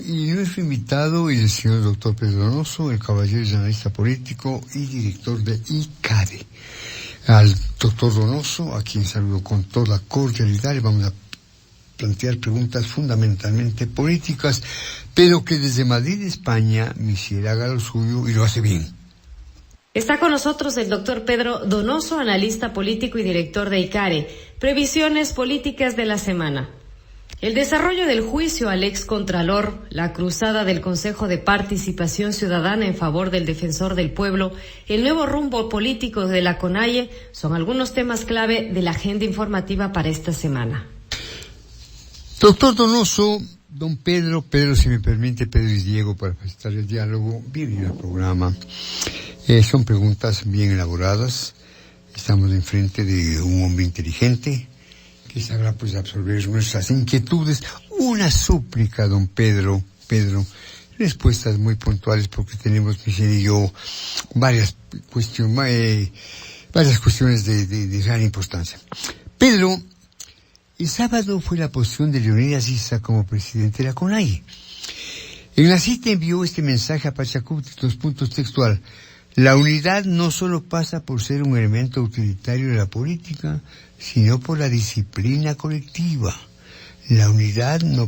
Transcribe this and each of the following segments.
Y nuestro invitado es el señor doctor Pedro Donoso, el caballero es analista político y director de ICADE. Al doctor Donoso, a quien saludo con toda cordialidad, le vamos a plantear preguntas fundamentalmente políticas, pero que desde Madrid, España, Michelle haga lo suyo y lo hace bien. Está con nosotros el doctor Pedro Donoso, analista político y director de ICADE. Previsiones políticas de la semana. El desarrollo del juicio al excontralor, la cruzada del Consejo de Participación Ciudadana en favor del Defensor del Pueblo, el nuevo rumbo político de la CONAIE son algunos temas clave de la agenda informativa para esta semana. Doctor Donoso, don Pedro, si me permite, Pedro y Diego, para facilitar el diálogo, bienvenido al programa. Son preguntas bien elaboradas. Estamos enfrente de un hombre inteligente que sabrá pues absorber nuestras inquietudes. Una súplica, don Pedro, respuestas muy puntuales porque tenemos, Michelle y yo, varias cuestiones de gran importancia. Pedro, el sábado fue la posición de Leonidas Issa como presidente de la CONAIE. En la cita envió este mensaje a Pachacuti, textual: la unidad no solo pasa por ser un elemento utilitario de la política, sino por la disciplina colectiva. La unidad no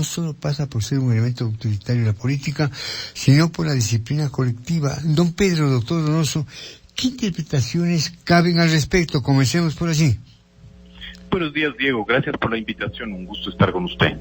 solo pasa por ser un elemento utilitario de la política, sino por la disciplina colectiva. Don Pedro, doctor Donoso, ¿qué interpretaciones caben al respecto? Comencemos por allí. Buenos días, Diego. Gracias por la invitación. Un gusto estar con usted.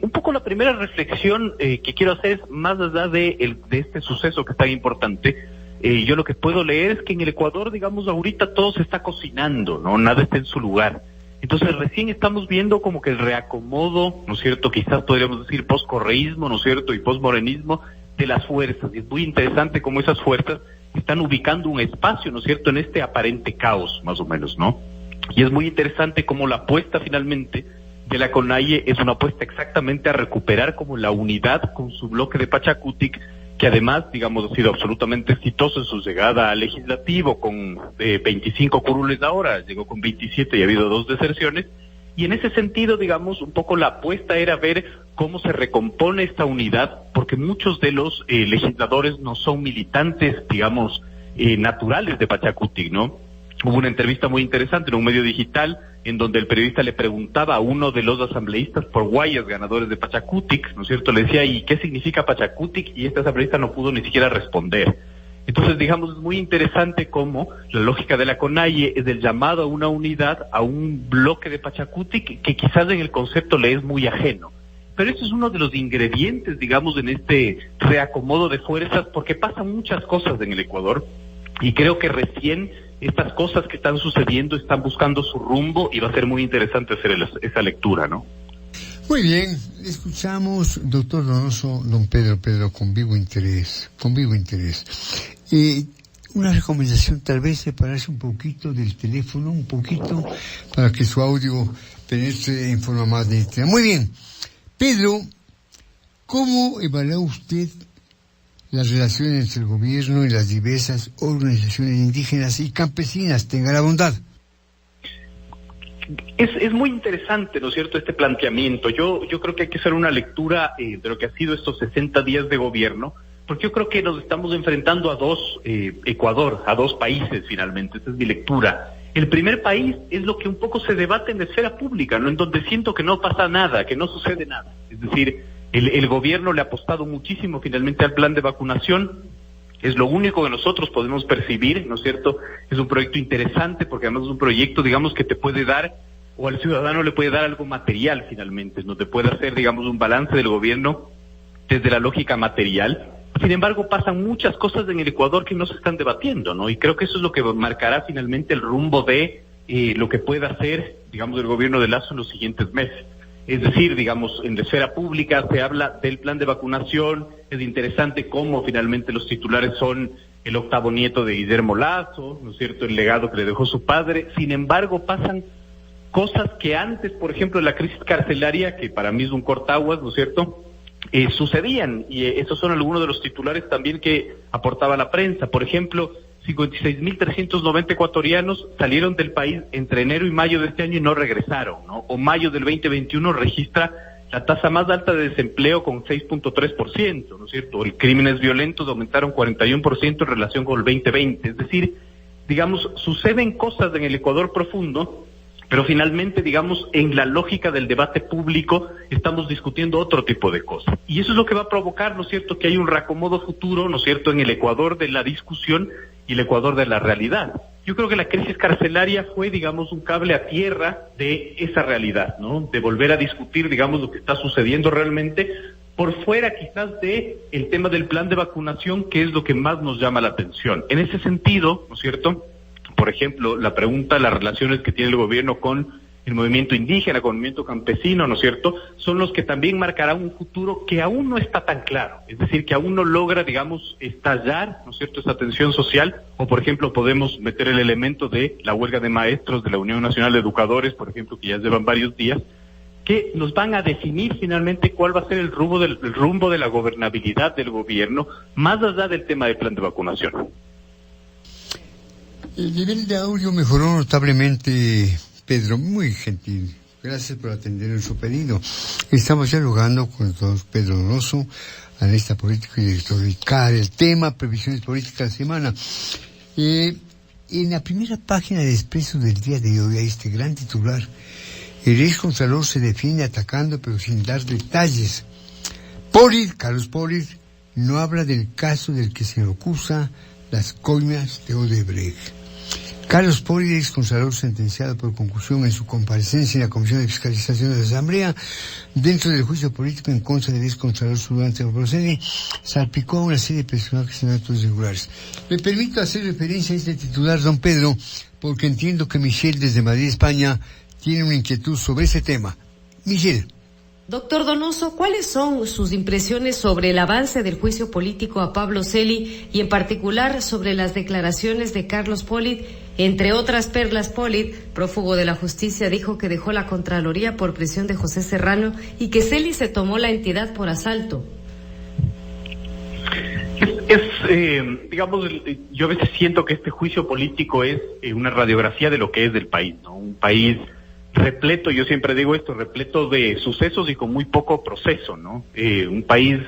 Un poco la primera reflexión que quiero hacer es más allá de este suceso que es tan importante. Yo lo que puedo leer es que en el Ecuador, digamos, ahorita todo se está cocinando, ¿no? Nada está en su lugar. Entonces recién estamos viendo como que el reacomodo, ¿no es cierto? Quizás podríamos decir post-correísmo, ¿no es cierto? Y post-morenismo de las fuerzas. Y es muy interesante cómo esas fuerzas están ubicando un espacio, ¿no es cierto? En este aparente caos, más o menos, ¿no? Y es muy interesante cómo la apuesta finalmente de la CONAIE es una apuesta exactamente a recuperar como la unidad con su bloque de Pachacutic, que además, digamos, ha sido absolutamente exitoso en su llegada al legislativo con 25 curules ahora, llegó con 27 y ha habido 2 deserciones. Y en ese sentido, digamos, un poco la apuesta era ver cómo se recompone esta unidad, porque muchos de los legisladores no son militantes, digamos, naturales de Pachacutic, ¿no? Hubo una entrevista muy interesante en un medio digital en donde el periodista le preguntaba a uno de los asambleístas por Guayas, ganadores de Pachacutic, ¿no es cierto? Le decía, ¿y qué significa Pachacutic? Y este asambleísta no pudo ni siquiera responder. Entonces, digamos, es muy interesante cómo la lógica de la CONAIE es el llamado a una unidad, a un bloque de Pachacutic que quizás en el concepto le es muy ajeno. Pero eso es uno de los ingredientes, digamos, en este reacomodo de fuerzas, porque pasan muchas cosas en el Ecuador y creo que recién estas cosas que están sucediendo están buscando su rumbo y va a ser muy interesante hacer esa lectura, ¿no? Muy bien, escuchamos, doctor Donoso, don Pedro, con vivo interés. Una recomendación, tal vez separarse un poquito del teléfono, para que su audio penetre en forma más nítida. Muy bien, Pedro, ¿cómo evalúa usted las relaciones entre el gobierno y las diversas organizaciones indígenas y campesinas? Tenga la bondad. Es muy interesante, ¿no es cierto?, este planteamiento. Yo creo que hay que hacer una lectura de lo que ha sido estos 60 días de gobierno, porque yo creo que nos estamos enfrentando a dos países finalmente. Esa es mi lectura. El primer país es lo que un poco se debate en la esfera pública, ¿no?, en donde siento que no pasa nada, que no sucede nada. Es decir, el gobierno le ha apostado muchísimo finalmente al plan de vacunación. Es lo único que nosotros podemos percibir, ¿no es cierto? Es un proyecto interesante porque además es un proyecto, digamos, que te puede dar, o al ciudadano le puede dar algo material finalmente, no te puede hacer, digamos, un balance del gobierno desde la lógica material. Sin embargo, pasan muchas cosas en el Ecuador que no se están debatiendo, ¿no? Y creo que eso es lo que marcará finalmente el rumbo de lo que pueda hacer, digamos, el gobierno de Lasso en los siguientes meses. Es decir, digamos, en la esfera pública se habla del plan de vacunación, es interesante cómo finalmente los titulares son el octavo nieto de Guillermo Lasso, ¿no es cierto?, el legado que le dejó su padre. Sin embargo, pasan cosas que antes, por ejemplo, de la crisis carcelaria, que para mí es un cortaguas, ¿no es cierto?, sucedían, y esos son algunos de los titulares también que aportaba la prensa. Por ejemplo, 56.390 ecuatorianos salieron del país entre enero y mayo de este año y no regresaron, ¿no? O mayo del 2021 registra la tasa más alta de desempleo con 6.3%, ¿no es cierto? El crímenes violentos aumentaron 41% en relación con el 2020. Es decir, digamos, suceden cosas en el Ecuador profundo, pero finalmente, digamos, en la lógica del debate público estamos discutiendo otro tipo de cosas. Y eso es lo que va a provocar, ¿no es cierto?, que hay un reacomodo futuro, ¿no es cierto?, en el Ecuador de la discusión y el Ecuador de la realidad. Yo creo que la crisis carcelaria fue, digamos, un cable a tierra de esa realidad, ¿no?, de volver a discutir, digamos, lo que está sucediendo realmente por fuera quizás de el tema del plan de vacunación, que es lo que más nos llama la atención. En ese sentido, ¿no es cierto?, por ejemplo, la pregunta, las relaciones que tiene el gobierno con el movimiento indígena, con el movimiento campesino, ¿no es cierto?, son los que también marcarán un futuro que aún no está tan claro, es decir, que aún no logra, digamos, estallar, ¿no es cierto?, esa tensión social, o por ejemplo podemos meter el elemento de la huelga de maestros de la Unión Nacional de Educadores, por ejemplo, que ya llevan varios días, que nos van a definir finalmente cuál va a ser el rumbo de la gobernabilidad del gobierno, más allá del tema del plan de vacunación. El nivel de audio mejoró notablemente, Pedro, muy gentil. Gracias por atender nuestro pedido. Estamos dialogando con el doctor Pedro Donoso, analista político y director de ICARE. El tema, previsiones políticas de la semana. En la primera página de Expreso del día de hoy hay este gran titular. El excontralor se defiende atacando pero sin dar detalles. Carlos Polit, no habla del caso del que se le acusa, las coimas de Odebrecht. Carlos Polit, excontralor sentenciado por conclusión en su comparecencia en la Comisión de Fiscalización de la Asamblea, dentro del juicio político en contra del excontralor Durante Procede, salpicó a una serie de personajes en actos irregulares. Me permito hacer referencia a este titular, don Pedro, porque entiendo que Michelle desde Madrid, España, tiene una inquietud sobre ese tema. Michelle. Doctor Donoso, ¿cuáles son sus impresiones sobre el avance del juicio político a Pablo Celi y en particular sobre las declaraciones de Carlos Polit? Entre otras perlas, Polit, prófugo de la justicia, dijo que dejó la Contraloría por presión de José Serrano y que Celi se tomó la entidad por asalto. Digamos, yo a veces siento que este juicio político es una radiografía de lo que es del país, ¿no? Un país repleto, yo siempre digo esto, repleto de sucesos y con muy poco proceso, ¿no? Un país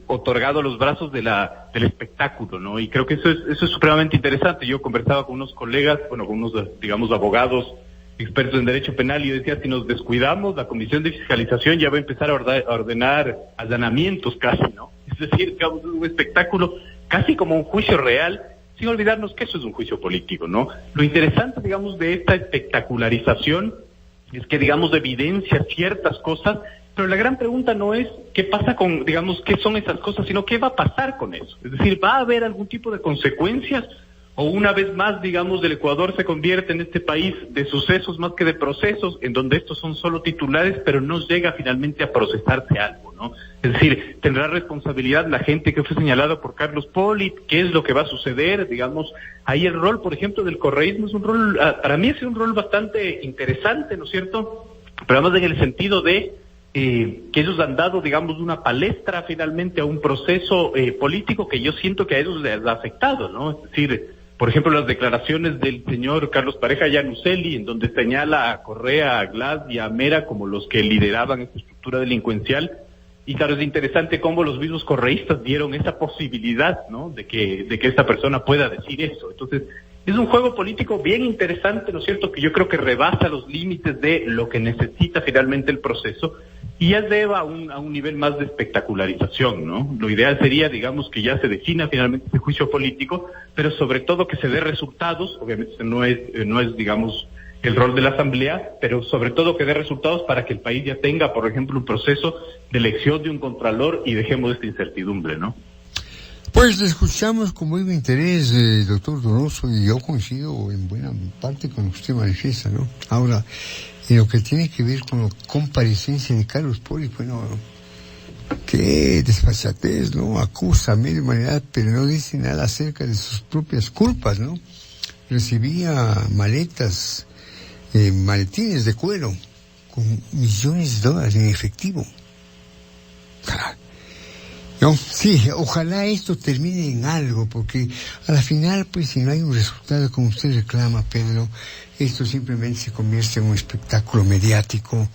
otorgado a los brazos del espectáculo, ¿no? Y creo que eso es supremamente interesante. Yo conversaba con unos colegas, con unos, digamos, abogados expertos en derecho penal, y yo decía, si nos descuidamos, la Comisión de Fiscalización ya va a empezar a ordenar allanamientos casi, ¿no? Es decir, digamos, un espectáculo casi como un juicio real, sin olvidarnos que eso es un juicio político, ¿no? Lo interesante, digamos, de esta espectacularización es que, digamos, evidencia ciertas cosas, pero la gran pregunta no es qué pasa con, digamos, qué son esas cosas, sino qué va a pasar con eso. Es decir, ¿va a haber algún tipo de consecuencias? O una vez más, digamos, el Ecuador se convierte en este país de sucesos más que de procesos, en donde estos son solo titulares, pero no llega finalmente a procesarse algo, ¿no? Es decir, tendrá responsabilidad la gente que fue señalada por Carlos Polit, qué es lo que va a suceder, digamos, ahí el rol, por ejemplo, del correísmo es un rol, para mí es un rol bastante interesante, ¿no es cierto? Pero además en el sentido de que ellos han dado, digamos, una palestra finalmente a un proceso político que yo siento que a ellos les ha afectado, ¿no? Es decir, por ejemplo, las declaraciones del señor Carlos Pareja Llanuselli, en donde señala a Correa, a Glass y a Mera como los que lideraban esta estructura delincuencial. Y claro, es interesante cómo los mismos correístas dieron esa posibilidad, ¿no?, de que esta persona pueda decir eso. Entonces, es un juego político bien interesante, ¿no es cierto?, que yo creo que rebasa los límites de lo que necesita finalmente el proceso y ya lleva a un nivel más de espectacularización, ¿no? Lo ideal sería, digamos, que ya se defina finalmente ese juicio político, pero sobre todo que se dé resultados. Obviamente no es, digamos, el rol de la Asamblea, pero sobre todo que dé resultados para que el país ya tenga, por ejemplo, un proceso de elección de un contralor y dejemos esta incertidumbre, ¿no? Pues le escuchamos con muy buen interés, doctor Donoso, y yo coincido en buena parte con lo que usted manifiesta, ¿no? Ahora, en lo que tiene que ver con la comparecencia de Carlos Polit, bueno, qué desfachatez, ¿no? Acusa a media humanidad, pero no dice nada acerca de sus propias culpas, ¿no? Recibía maletas, maletines de cuero con millones de dólares en efectivo. No, sí, ojalá esto termine en algo, porque a la final, pues, si no hay un resultado como usted reclama, Pedro, esto simplemente se convierte en un espectáculo mediático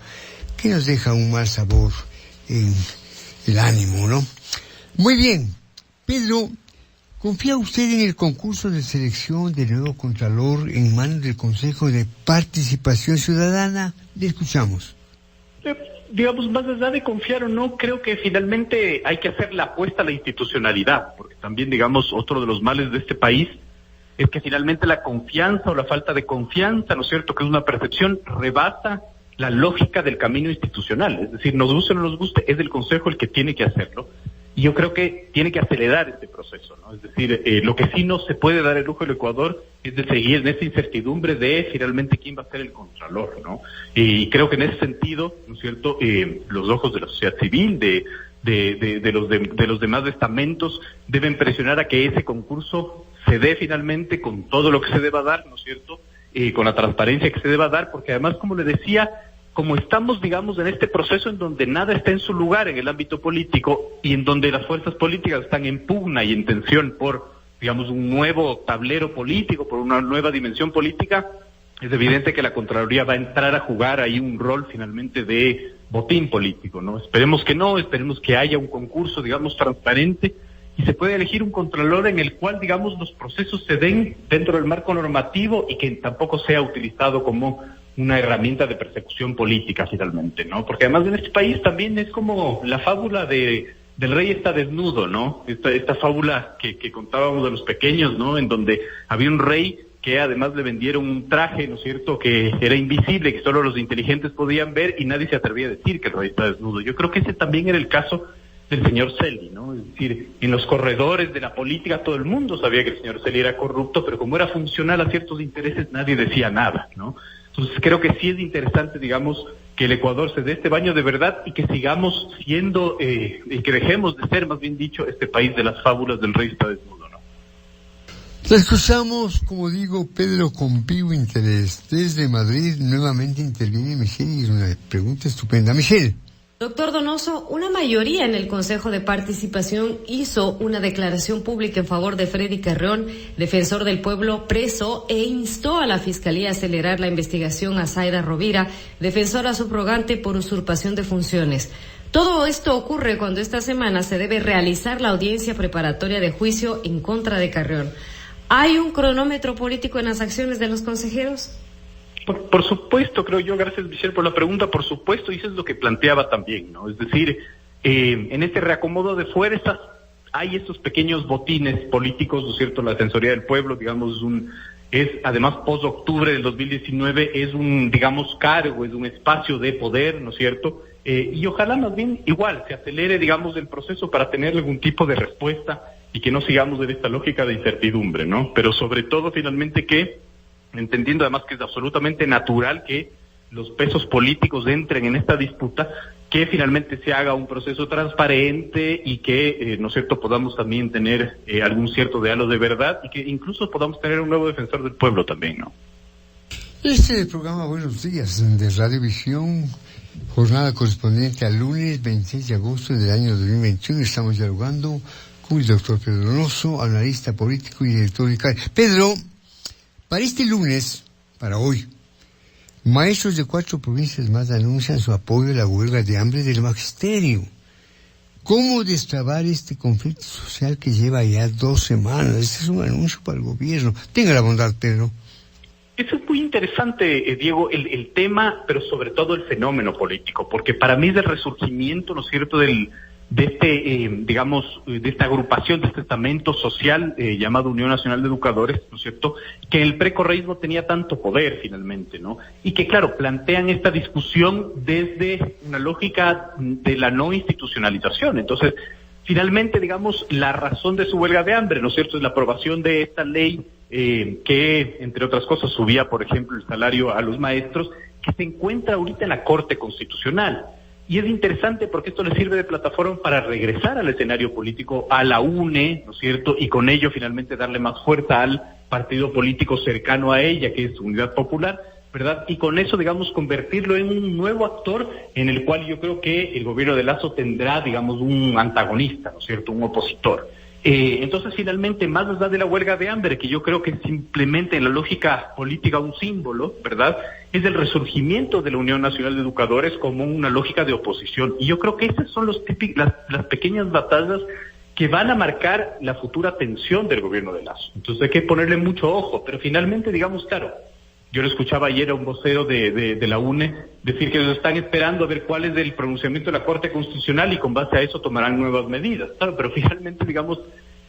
que nos deja un mal sabor en el ánimo, ¿no? Muy bien, Pedro, ¿confía usted en el concurso de selección del nuevo Contralor en manos del Consejo de Participación Ciudadana? Le escuchamos. Digamos, más allá de confiar o no, creo que finalmente hay que hacer la apuesta a la institucionalidad, porque también, digamos, otro de los males de este país es que finalmente la confianza o la falta de confianza, ¿no es cierto?, que es una percepción, rebasa la lógica del camino institucional. Es decir, nos guste o no nos guste, es el Consejo el que tiene que hacerlo. Y yo creo que tiene que acelerar este proceso, ¿no? Es decir, lo que sí no se puede dar el lujo del Ecuador es de seguir en esta incertidumbre de finalmente quién va a ser el Contralor, ¿no? Y creo que en ese sentido, ¿no es cierto?, los ojos de la sociedad civil, de los demás estamentos, deben presionar a que ese concurso se dé finalmente con todo lo que se deba dar, ¿no es cierto?, con la transparencia que se deba dar, porque además, como le decía, como estamos, digamos, en este proceso en donde nada está en su lugar en el ámbito político y en donde las fuerzas políticas están en pugna y en tensión por, digamos, un nuevo tablero político, por una nueva dimensión política, es evidente que la Contraloría va a entrar a jugar ahí un rol finalmente de botín político, ¿no? Esperemos que no, esperemos que haya un concurso, digamos, transparente y se pueda elegir un Contralor en el cual, digamos, los procesos se den dentro del marco normativo y que tampoco sea utilizado como una herramienta de persecución política finalmente, ¿no? Porque además en este país también es como la fábula del rey está desnudo, ¿no? Esta fábula que contábamos de los pequeños, ¿no? En donde había un rey que además le vendieron un traje, ¿no es cierto?, que era invisible, que solo los inteligentes podían ver y nadie se atrevía a decir que el rey está desnudo. Yo creo que ese también era el caso del señor Celi, ¿no? Es decir, en los corredores de la política todo el mundo sabía que el señor Celi era corrupto, pero como era funcional a ciertos intereses nadie decía nada, ¿no? Entonces creo que sí es interesante, digamos, que el Ecuador se dé este baño de verdad y que sigamos siendo, y que dejemos de ser, más bien dicho, este país de las fábulas del rey está desnudo, ¿no? La escuchamos, como digo, Pedro, con vivo interés. Desde Madrid nuevamente interviene Michelle y una pregunta estupenda. Michelle. Doctor Donoso, una mayoría en el Consejo de Participación hizo una declaración pública en favor de Freddy Carrión, defensor del pueblo preso, e instó a la Fiscalía a acelerar la investigación a Zaira Rovira, defensora subrogante por usurpación de funciones. Todo esto ocurre cuando esta semana se debe realizar la audiencia preparatoria de juicio en contra de Carrión. ¿Hay un cronómetro político en las acciones de los consejeros? Por supuesto, creo yo, gracias Michelle por la pregunta, por supuesto, y eso es lo que planteaba también, ¿no? Es decir, en este reacomodo de fuerzas hay estos pequeños botines políticos, ¿no es cierto? La Defensoría del Pueblo, digamos, es además post-octubre del 2019, es un, digamos, cargo, es un espacio de poder, ¿no es cierto? Y ojalá más bien igual se acelere, digamos, el proceso para tener algún tipo de respuesta y que no sigamos en esta lógica de incertidumbre, ¿no? Pero sobre todo, finalmente, que entendiendo además que es absolutamente natural que los pesos políticos entren en esta disputa, que finalmente se haga un proceso transparente y que, ¿no es cierto?, podamos también tener algún cierto halo de verdad y que incluso podamos tener un nuevo defensor del pueblo también, ¿no? Este programa Buenos Días de Radiovisión, jornada correspondiente al lunes 26 de agosto del año 2021, estamos dialogando con el doctor Pedro Donoso, analista político y director de ICARE. Pedro, para este lunes, para hoy, maestros de 4 provincias más anuncian su apoyo a la huelga de hambre del magisterio. ¿Cómo destrabar este conflicto social que lleva ya 2 semanas? Este es un anuncio para el gobierno. Tenga la bondad, Pedro. Eso es muy interesante, Diego, el tema, pero sobre todo el fenómeno político, porque para mí es el resurgimiento, ¿no es cierto?, de esta agrupación, de este estamento social llamado Unión Nacional de Educadores, ¿no es cierto?, que el precorreísmo tenía tanto poder finalmente, ¿no? Y que, claro, plantean esta discusión desde una lógica de la no institucionalización. Entonces, finalmente, digamos, la razón de su huelga de hambre, ¿no es cierto?, es la aprobación de esta ley que, entre otras cosas, subía, por ejemplo, el salario a los maestros, que se encuentra ahorita en la Corte Constitucional. Y es interesante porque esto le sirve de plataforma para regresar al escenario político, a la UNE, ¿no es cierto?, y con ello finalmente darle más fuerza al partido político cercano a ella, que es Unidad Popular, ¿verdad? Y con eso, digamos, convertirlo en un nuevo actor en el cual yo creo que el gobierno de Lasso tendrá, digamos, un antagonista, ¿no es cierto?, un opositor. Entonces, finalmente, más allá de la huelga de hambre, que yo creo que simplemente en la lógica política un símbolo, ¿verdad?, es el resurgimiento de la Unión Nacional de Educadores como una lógica de oposición. Y yo creo que esas son las pequeñas batallas que van a marcar la futura tensión del gobierno de Lasso. Entonces hay que ponerle mucho ojo, pero finalmente, digamos, claro, yo le escuchaba ayer a un vocero de la UNE decir que ellos están esperando a ver cuál es el pronunciamiento de la Corte Constitucional y con base a eso tomarán nuevas medidas. Claro, pero finalmente, digamos,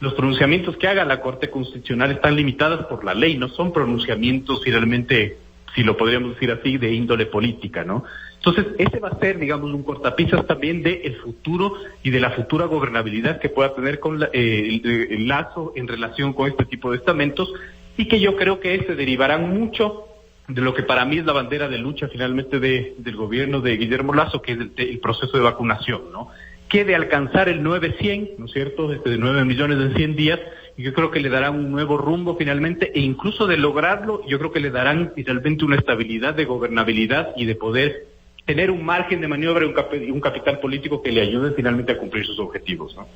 los pronunciamientos que haga la Corte Constitucional están limitados por la ley, no son pronunciamientos finalmente, si lo podríamos decir así, de índole política, ¿no? Entonces, ese va a ser, digamos, un cortapisas también del futuro y de la futura gobernabilidad que pueda tener con el Lasso en relación con este tipo de estamentos, y que yo creo que se derivarán mucho de lo que para mí es la bandera de lucha finalmente del gobierno de Guillermo Lasso, que es el proceso de vacunación, ¿no? Que de alcanzar el 9-100, ¿no es cierto?, de 9 millones en 100 días, y yo creo que le darán un nuevo rumbo finalmente, e incluso de lograrlo, yo creo que le darán finalmente una estabilidad de gobernabilidad y de poder tener un margen de maniobra y un capital político que le ayude finalmente a cumplir sus objetivos, ¿no?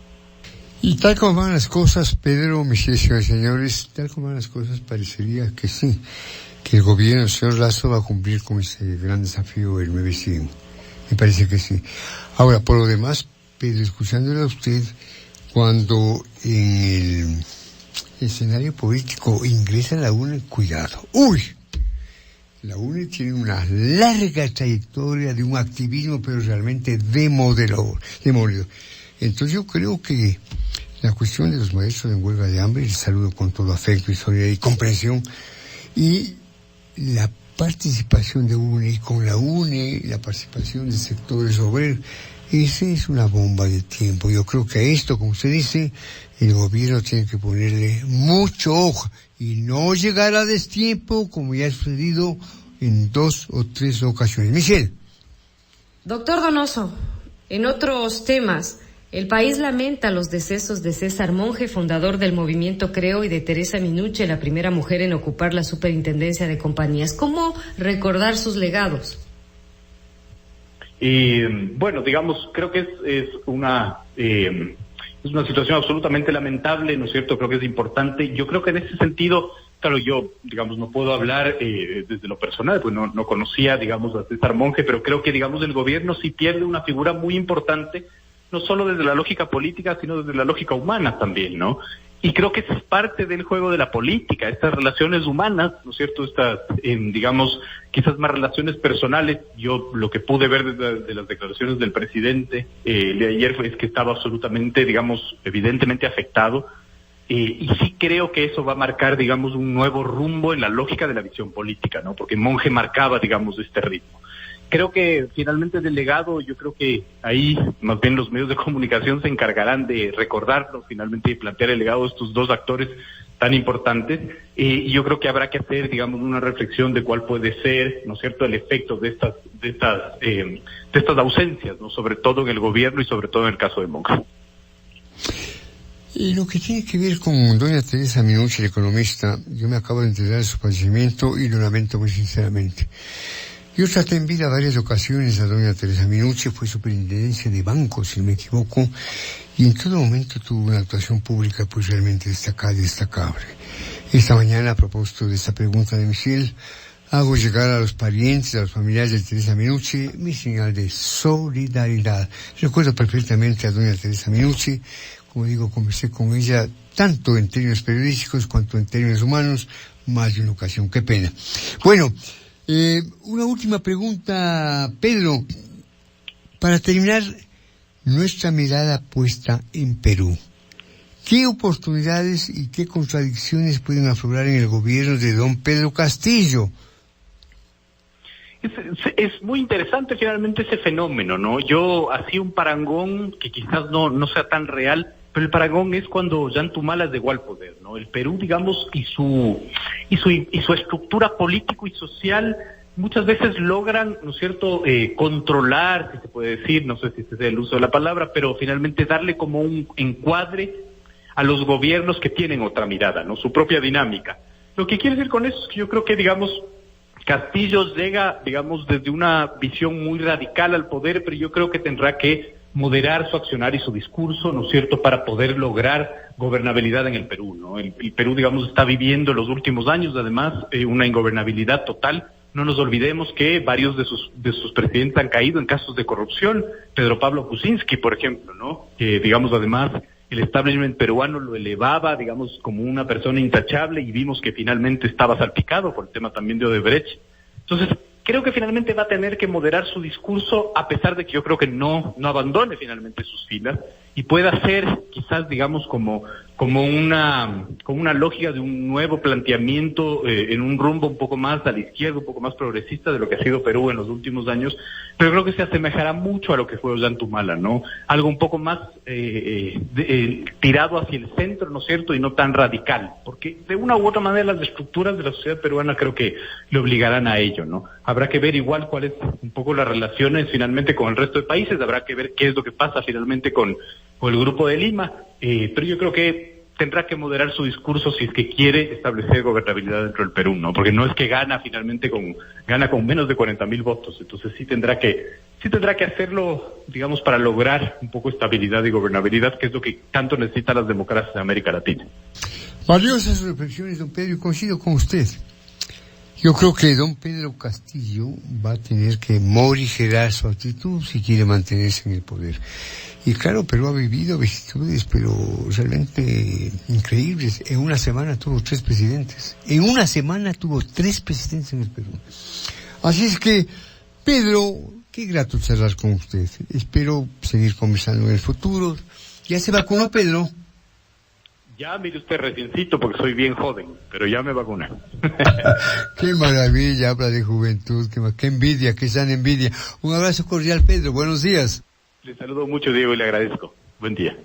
Y tal como van las cosas, Pedro, mis señores, tal como van las cosas, parecería que sí, que el gobierno del señor Lasso va a cumplir con ese gran desafío del 9-100. Me parece que sí. Ahora, por lo demás, Pedro, escuchándole a usted, cuando en el escenario político ingresa la UNE, cuidado. ¡Uy! La UNE tiene una larga trayectoria de un activismo, pero realmente demoledor. Entonces yo creo que la cuestión de los maestros en huelga de hambre, les saludo con todo afecto y solidaridad y comprensión, y la participación de UNE, y con la UNE, la participación de sectores obreros, esa es una bomba de tiempo. Yo creo que a esto, como usted dice, el gobierno tiene que ponerle mucho ojo y no llegar a destiempo, como ya ha sucedido en 2 o 3 ocasiones. Michelle. Doctor Donoso, en otros temas, el país lamenta los decesos de César Monge, fundador del movimiento Creo, y de Teresa Minuche, la primera mujer en ocupar la superintendencia de compañías. ¿Cómo recordar sus legados? Bueno, digamos, creo que es una situación absolutamente lamentable, ¿no es cierto? Creo que es importante. Yo creo que en ese sentido, claro, yo, digamos, no puedo hablar desde lo personal, pues no conocía, digamos, a César Monge, pero creo que, digamos, el gobierno sí pierde una figura muy importante, no solo desde la lógica política, sino desde la lógica humana también, ¿no? Y creo que eso es parte del juego de la política, estas relaciones humanas, ¿no es cierto?, estas, digamos, quizás más relaciones personales. Yo lo que pude ver de las declaraciones del presidente de ayer es que estaba absolutamente, digamos, evidentemente afectado, y sí creo que eso va a marcar, digamos, un nuevo rumbo en la lógica de la visión política, ¿no?, porque Monge marcaba, digamos, este ritmo. Creo que finalmente del legado, yo creo que ahí más bien los medios de comunicación se encargarán de recordarlo finalmente y plantear el legado de estos dos actores tan importantes, y yo creo que habrá que hacer, digamos, una reflexión de cuál puede ser, ¿no es cierto?, el efecto de estas ausencias, ¿no?, sobre todo en el gobierno y sobre todo en el caso de Monge. Y lo que tiene que ver con doña Teresa Minuche, la economista, yo me acabo de enterar de su fallecimiento y lo lamento muy sinceramente. Yo traté en vida varias ocasiones a doña Teresa Minuche, fue superintendencia de bancos, si no me equivoco, y en todo momento tuvo una actuación pública pues realmente destacada y destacable. Esta mañana, a propósito de esta pregunta de Michelle, hago llegar a los parientes, a los familiares de Teresa Minuche, mi señal de solidaridad. Recuerdo perfectamente a doña Teresa Minuche, como digo, conversé con ella tanto en términos periodísticos cuanto en términos humanos, más de una ocasión. Qué pena. Bueno, una última pregunta, Pedro, para terminar nuestra mirada puesta en Perú. ¿Qué oportunidades y qué contradicciones pueden aflorar en el gobierno de don Pedro Castillo? Es muy interesante finalmente ese fenómeno, ¿no? Yo hacía un parangón que quizás no sea tan real, pero el parangón es cuando Ollantumala llegó al poder, ¿no? El Perú, digamos, y su estructura político y social muchas veces logran, ¿no es cierto?, controlar, si se puede decir, no sé si ese es el uso de la palabra, pero finalmente darle como un encuadre a los gobiernos que tienen otra mirada, ¿no?, su propia dinámica. Lo que quiere decir con eso es que yo creo que, digamos, Castillo llega, digamos, desde una visión muy radical al poder, pero yo creo que tendrá que moderar su accionar y su discurso, ¿no es cierto?, para poder lograr gobernabilidad en el Perú, ¿no? El Perú, digamos, está viviendo en los últimos años, además, una ingobernabilidad total. No nos olvidemos que varios de sus presidentes han caído en casos de corrupción. Pedro Pablo Kuczynski, por ejemplo, ¿no? Que, digamos, además, el establishment peruano lo elevaba, digamos, como una persona intachable, y vimos que finalmente estaba salpicado por el tema también de Odebrecht. Entonces, creo que finalmente va a tener que moderar su discurso, a pesar de que yo creo que no abandone finalmente sus filas y pueda ser quizás, digamos, como una lógica de un nuevo planteamiento en un rumbo un poco más a la izquierda, un poco más progresista de lo que ha sido Perú en los últimos años, pero creo que se asemejará mucho a lo que fue Ollantumala, ¿no? Algo un poco más tirado hacia el centro, ¿no es cierto?, y no tan radical, porque de una u otra manera las estructuras de la sociedad peruana creo que le obligarán a ello, ¿no? Habrá que ver igual cuáles un poco las relaciones finalmente con el resto de países, habrá que ver qué es lo que pasa finalmente con el Grupo de Lima, pero yo creo que tendrá que moderar su discurso si es que quiere establecer gobernabilidad dentro del Perú, ¿no? Porque no es que gana con menos de 40,000 votos, entonces sí tendrá que hacerlo, digamos, para lograr un poco estabilidad y gobernabilidad, que es lo que tanto necesitan las democracias de América Latina. Valiosas reflexiones, don Pedro, y coincido con usted. Yo creo que don Pedro Castillo va a tener que morigerar su actitud si quiere mantenerse en el poder. Y claro, Perú ha vivido vicisitudes, pero realmente increíbles. En una semana tuvo 3 presidentes. En una semana tuvo 3 presidentes en el Perú. Así es que, Pedro, qué grato charlar con usted. Espero seguir conversando en el futuro. ¿Ya se vacunó, Pedro? Ya, mire usted, reciencito, porque soy bien joven, pero ya me vacuné. Qué maravilla, habla de juventud, qué envidia, qué sana envidia. Un abrazo cordial, Pedro, buenos días. Le saludo mucho, Diego, y le agradezco. Buen día.